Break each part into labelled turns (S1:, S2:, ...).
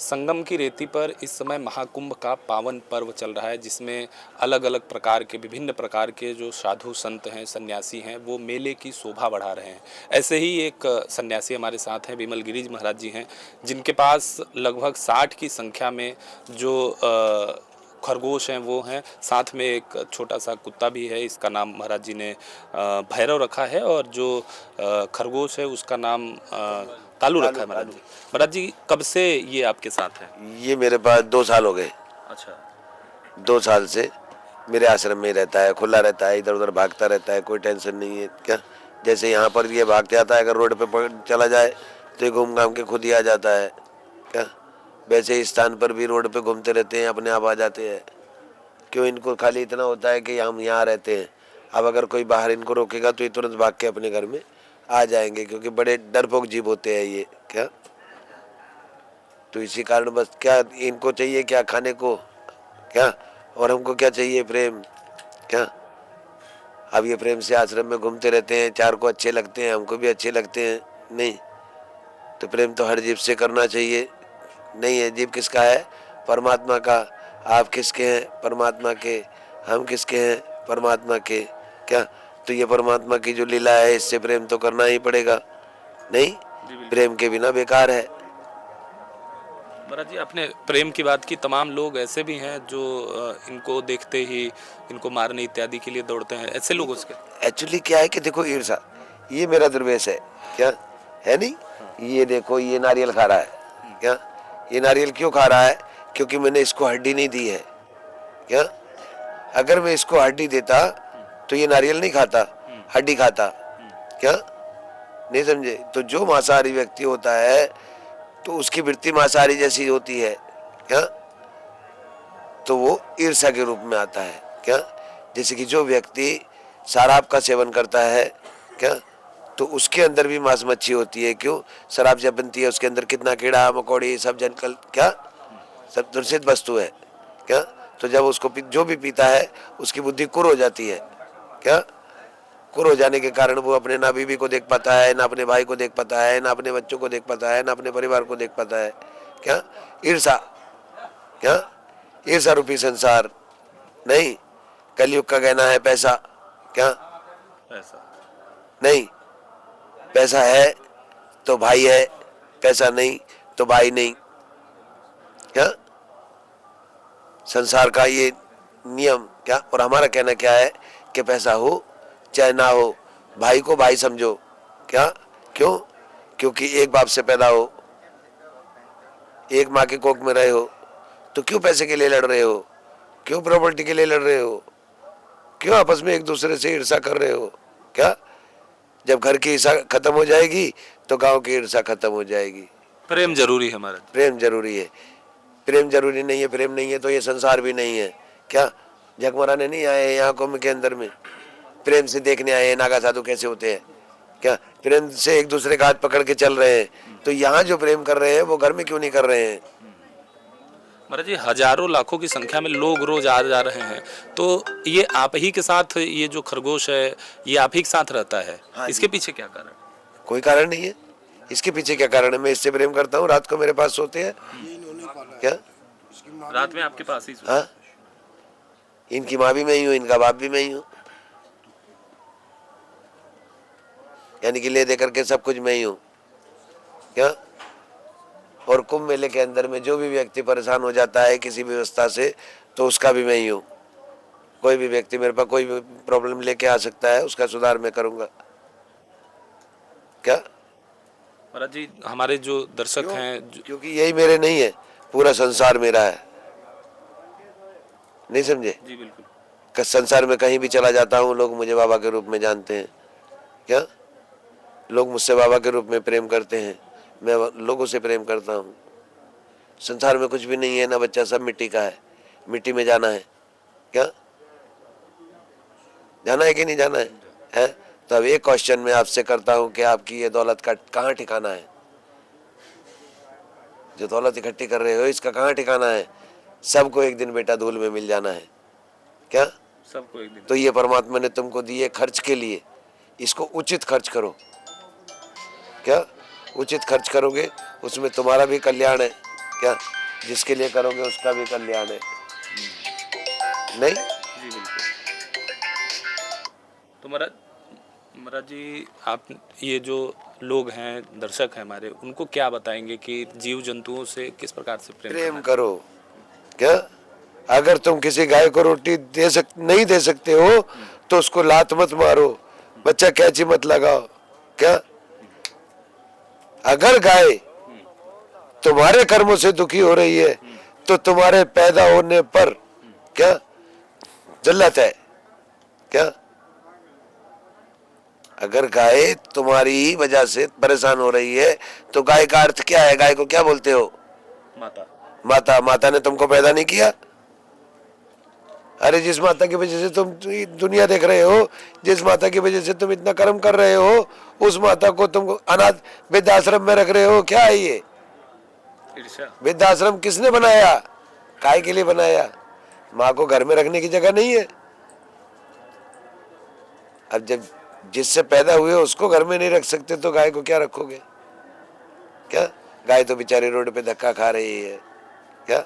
S1: संगम की रेती पर इस समय महाकुंभ का पावन पर्व चल रहा है, जिसमें अलग-अलग प्रकार के विभिन्न प्रकार के जो साधु संत हैं, सन्यासी हैं, वो मेले की शोभा बढ़ा रहे हैं। ऐसे ही एक सन्यासी हमारे साथ हैं, विमल गिरिज महाराज जी हैं, जिनके पास लगभग 60 की संख्या में जो खरगोश हैं वो हैं, साथ में एक छोटा-सा कुत्ता भी है। इसका नाम महाराज जी ने भैरव रखा है, और जो खरगोश है उसका नाम कालू रखा है महाराज जी। महाराज जी, कब से ये आपके साथ है?
S2: ये मेरे पास 2 साल हो गए।
S1: अच्छा।
S2: 2 साल से मेरे आश्रम में ही रहता है, खुला रहता है, इधर उधर भागता रहता है, कोई टेंशन नहीं है। क्या जैसे यहाँ पर ये भागते आता है, अगर रोड पे चला जाए तो ये घूम घाम के खुद ही आ जाता है। क्या वैसे इस स्थान पर भी रोड पे घूमते रहते हैं, अपने आप आ जाते हैं। क्यों, इनको खाली इतना होता है कि हम यहाँ रहते हैं। अब अगर कोई बाहर इनको रोकेगा तो ये तुरंत भाग के अपने घर में आ जाएंगे, क्योंकि बड़े डरपोक जीव होते हैं ये। क्या तो इसी कारण बस क्या इनको चाहिए, क्या खाने को, क्या और हमको क्या चाहिए, प्रेम। क्या अब ये प्रेम से आश्रम में घूमते रहते हैं, चार को अच्छे लगते हैं, हमको भी अच्छे लगते हैं। नहीं तो प्रेम तो हर जीव से करना चाहिए। नहीं है, जीव किसका है? परमात्मा का। आप किसके हैं? परमात्मा के। हम किसके हैं? परमात्मा के। क्या तो ये परमात्मा की जो लीला है, इससे प्रेम तो करना ही पड़ेगा। नहीं, प्रेम के बिना बेकार है।
S1: महाराज जी, आपने प्रेम की बात की। तमाम लोग ऐसे भी हैं जो इनको देखते ही इनको मारने इत्यादि के लिए दौड़ते हैं। ऐसे लोगों से
S2: एक्चुअली क्या है कि देखो, ईर्षा ये मेरा दुर्वेश है। क्या है? नहीं, ये देखो, ये नारियल खा रहा है। क्या ये नारियल क्यों खा रहा है? क्योंकि मैंने इसको हड्डी नहीं दी है। क्या अगर मैं इसको हड्डी देता तो ये नारियल नहीं खाता, हड्डी खाता। क्या नहीं समझे? तो जो मांसाहारी व्यक्ति होता है तो उसकी वृत्ति मांसाहारी जैसी होती है। क्या तो वो ईर्ष्या के रूप में आता है। क्या जैसे कि जो व्यक्ति शराब का सेवन करता है, क्या तो उसके अंदर भी मांस मच्छी होती है। क्यों? शराब जब बनती है उसके अंदर कितना कीड़ा मकोड़ी सब जनकल, क्या सब दूषित वस्तु है। क्या तो जब उसको जो भी पीता है उसकी बुद्धि कुर हो जाती है। क्या कुर हो जाने के कारण वो अपने ना बीवी को देख पाता है, ना अपने भाई को देख पाता है, ना अपने बच्चों को देख पाता है, ना अपने परिवार को देख पाता है। क्या ईर्षा। क्या ईर्षा रूपी संसार। नहीं, कलयुग का कहना है पैसा। क्या
S1: ऐसा
S2: नहीं, पैसा है तो भाई है, पैसा नहीं तो भाई नहीं। क्या संसार का ये नियम। क्या और हमारा कहना क्या है कि पैसा हो चाहे ना हो, भाई को भाई समझो। क्या क्यों? क्योंकि एक बाप से पैदा हो, एक माँ के कोख में रहे हो, तो क्यों पैसे के लिए लड़ रहे हो? क्यों प्रॉपर्टी के लिए लड़ रहे हो? क्यों आपस में एक दूसरे से ईर्षा कर रहे हो? क्या जब घर की ईर्षा खत्म हो जाएगी तो गांव की ईर्षा खत्म हो जाएगी।
S1: प्रेम जरूरी है महाराज।
S2: प्रेम जरूरी है। प्रेम जरूरी नहीं है, प्रेम नहीं है तो ये संसार भी नहीं है। क्या झकमराने नहीं आए यहाँ कुंभ के अंदर में, प्रेम से देखने आए हैं नागा साधु कैसे होते हैं। क्या प्रेम से एक दूसरे का हाथ पकड़ के चल रहे हैं। तो यहाँ जो प्रेम कर रहे हैं वो घर में क्यों नहीं कर रहे हैं?
S1: महाराज जी, हजारों लाखों की संख्या में लोग रोज आ जा रहे हैं, तो ये आप ही के साथ, ये जो खरगोश है ये आप ही के साथ रहता है?
S2: हाँ,
S1: इसके पीछे क्या कारण?
S2: कोई कारण नहीं है। इसके पीछे क्या कारण है? मैं इससे प्रेम करता हूँ, रात को मेरे पास सोते हैं। क्या
S1: रात में आपके पास ही?
S2: हाँ, इनकी माँ भी मैं ही हूँ, इनका बाप भी मैं ही हूँ। यानी कि ले दे करके सब कुछ मैं ही हूँ। क्या और कुंभ मेले के अंदर में जो भी व्यक्ति परेशान हो जाता है किसी भी व्यवस्था से, तो उसका भी मैं ही हूँ। कोई भी व्यक्ति मेरे पास कोई भी प्रॉब्लम लेके आ सकता है, उसका सुधार मैं करूँगा। क्या
S1: महाराज जी, हमारे जो दर्शक हैं
S2: क्योंकि यही मेरे नहीं है, पूरा संसार मेरा है। नहीं समझे?
S1: जी बिल्कुल।
S2: संसार में कहीं भी चला जाता हूँ लोग मुझे बाबा के रूप में जानते हैं। क्या लोग मुझसे बाबा के रूप में प्रेम करते हैं, मैं लोगों से प्रेम करता हूँ। संसार में कुछ भी नहीं है ना बच्चा, सब मिट्टी का है, मिट्टी में जाना है। क्या जाना है कि नहीं जाना है? तो अब एक क्वेश्चन मैं आपसे करता हूँ कि आपकी ये दौलत का कहाँ ठिकाना है? जो दौलत इकट्ठी कर रहे हो इसका कहाँ ठिकाना है? सबको एक दिन बेटा धूल में मिल जाना है। क्या
S1: सबको एक दिन।
S2: तो ये परमात्मा ने तुमको दिए खर्च के लिए, इसको उचित खर्च करो। क्या उचित खर्च करोगे उसमें तुम्हारा भी कल्याण है। क्या जिसके लिए करोगे उसका भी कल्याण है, नहीं?
S1: जी बिल्कुल। तो महाराज, महाराज जी, आप ये जो लोग हैं, दर्शक हैं हमारे, उनको क्या बताएंगे कि जीव जंतुओं से किस प्रकार से प्रेम
S2: प्रेम
S1: करना
S2: करो। क्या अगर तुम किसी गाय को रोटी नहीं दे सकते हो तो उसको लात मत मारो, बच्चा कैची मत लगाओ। क्या अगर गाय तुम्हारे कर्मों से दुखी हो रही है तो तुम्हारे पैदा होने पर क्या जल्लत है? क्या अगर गाय तुम्हारी ही वजह से परेशान हो रही है तो गाय का अर्थ क्या है? गाय को क्या बोलते हो?
S1: माता।
S2: माता। माता ने तुमको पैदा नहीं किया? अरे जिस माता की वजह से तुम दुनिया देख रहे हो, जिस माता की वजह से तुम इतना कर्म कर रहे हो, उस माता को तुम अनाथ वृद्धाश्रम में रख रहे हो। क्या है ये? वृद्धाश्रम किसने बनाया? काय के लिए बनाया? माँ को घर में रखने की जगह नहीं है। अब जब जिससे पैदा हुए उसको घर में नहीं रख सकते तो गाय को क्या रखोगे? क्या गाय तो बेचारी रोड पे धक्का खा रही है, क्या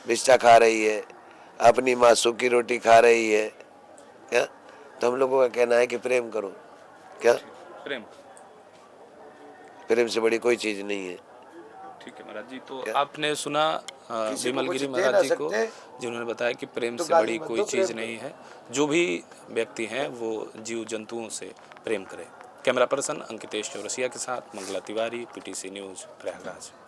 S2: बिस्टा खा रही है, अपनी माँ सूखी रोटी खा रही है। क्या तो हम लोगों का कहना है कि प्रेम करो। क्या
S1: प्रेम।
S2: प्रेम से बड़ी कोई चीज नहीं है।
S1: ठीक है महाराज जी। तो आपने सुना
S2: किसी को
S1: विमल
S2: कुछ
S1: गिरी
S2: दे
S1: महाराज
S2: ना
S1: जी को,
S2: सकते
S1: जिन्होंने बताया कि प्रेम
S2: तो
S1: से
S2: गाली
S1: बड़ी
S2: मत
S1: कोई
S2: दो,
S1: चीज़
S2: प्रेम
S1: नहीं है। जो भी व्यक्ति हैं वो जीव जंतुओं से प्रेम करें। कैमरा पर्सन अंकितेश चौरसिया के साथ मंगला तिवारी, PTC न्यूज़, प्रयागराज।